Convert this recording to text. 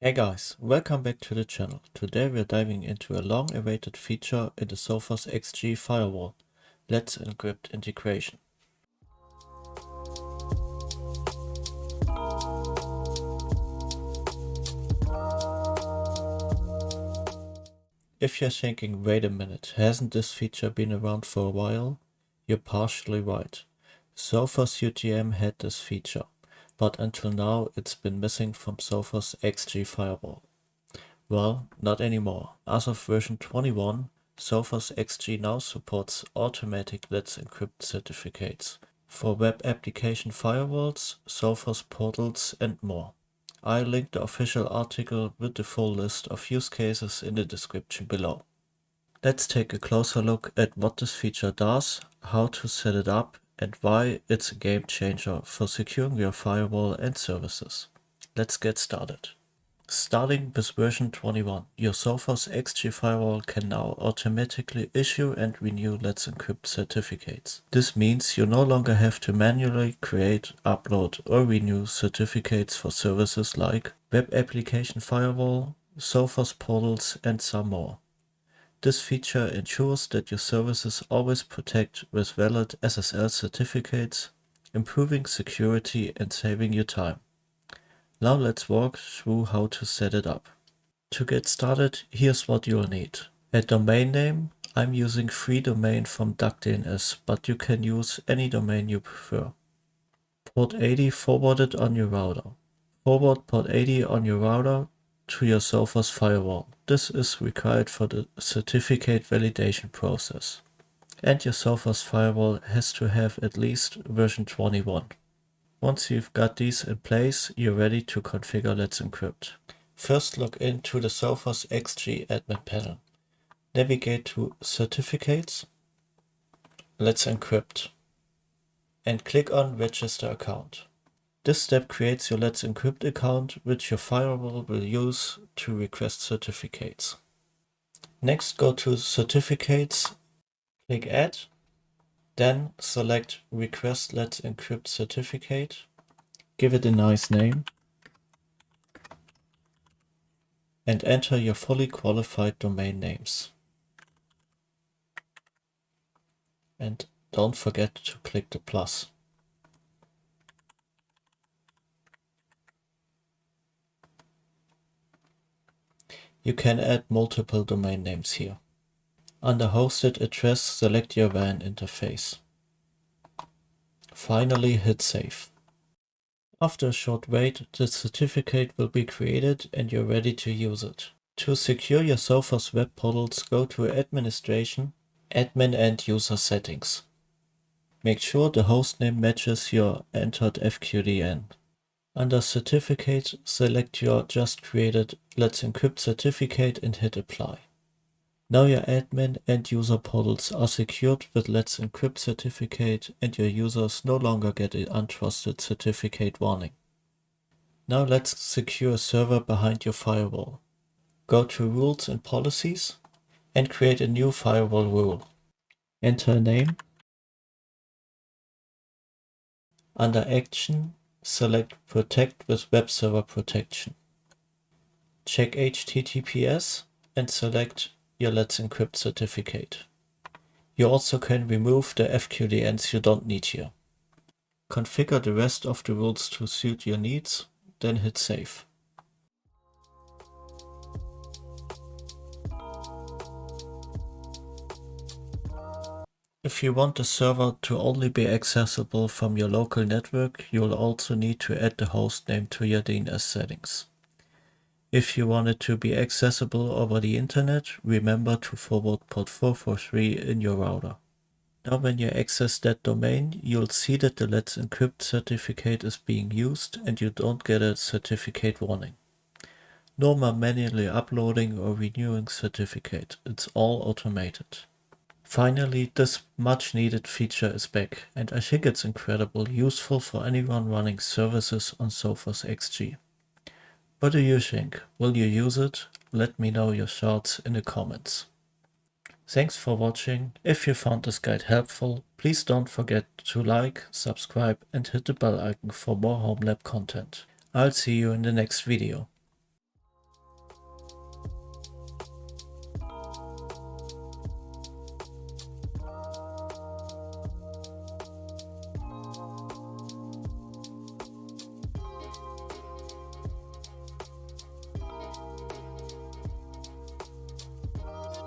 Hey guys, welcome back to the channel. Today we're diving into a long-awaited feature in the Sophos XG Firewall. Let's Encrypt integration. If you're thinking, wait a minute, hasn't this feature been around for a while? You're partially right. Sophos UTM had this feature, but until now it's been missing from Sophos XG Firewall. Well, not anymore. As of version 21, Sophos XG now supports automatic Let's Encrypt certificates for web application firewalls, Sophos portals, and more. I'll link the official article with the full list of use cases in the description below. Let's take a closer look at what this feature does, how to set it up, and why it's a game changer for securing your firewall and services. Let's get started. Starting with version 21, your Sophos XG Firewall can now automatically issue and renew Let's Encrypt certificates. This means you no longer have to manually create, upload, or renew certificates for services like Web Application Firewall, Sophos portals, and some more. This feature ensures that your services always protect with valid SSL certificates, improving security and saving you time. Now let's walk through how to set it up. To get started, here's what you'll need. A domain name. I'm using free domain from DuckDNS, but you can use any domain you prefer. Port 80 forwarded on your router. Forward port 80 on your router to your Sophos firewall. This is required for the certificate validation process. And your Sophos firewall has to have at least version 21. Once you've got these in place, you're ready to configure Let's Encrypt. First log into the Sophos XG admin panel. Navigate to Certificates, Let's Encrypt, and click on Register Account. This step creates your Let's Encrypt account, which your firewall will use to request certificates. Next, go to Certificates, click Add, then select Request Let's Encrypt certificate, give it a nice name, and enter your fully qualified domain names. And don't forget to click the plus. You can add multiple domain names here. Under hosted address, select your WAN interface. Finally, hit save. After a short wait, the certificate will be created and you're ready to use it. To secure your Sophos web portals, go to Administration, Admin and User Settings. Make sure the hostname matches your entered FQDN. Under Certificate, select your just created Let's Encrypt certificate and hit Apply. Now your admin and user portals are secured with Let's Encrypt certificate and your users no longer get an untrusted certificate warning. Now let's secure a server behind your firewall. Go to Rules and Policies and create a new firewall rule. Enter a name. Under Action, select Protect with Web Server Protection. Check HTTPS and select your Let's Encrypt certificate. You also can remove the FQDNs you don't need here. Configure the rest of the rules to suit your needs, then hit Save. If you want the server to only be accessible from your local network, you'll also need to add the hostname to your DNS settings. If you want it to be accessible over the internet, remember to forward port 443 in your router. Now when you access that domain, you'll see that the Let's Encrypt certificate is being used and you don't get a certificate warning. No more manually uploading or renewing certificate, it's all automated. Finally, this much needed feature is back, and I think it's incredibly useful for anyone running services on Sophos XG. What do you think? Will you use it? Let me know your thoughts in the comments. Thanks for watching. If you found this guide helpful, please don't forget to like, subscribe and hit the bell icon for more Home Lab content. I'll see you in the next video.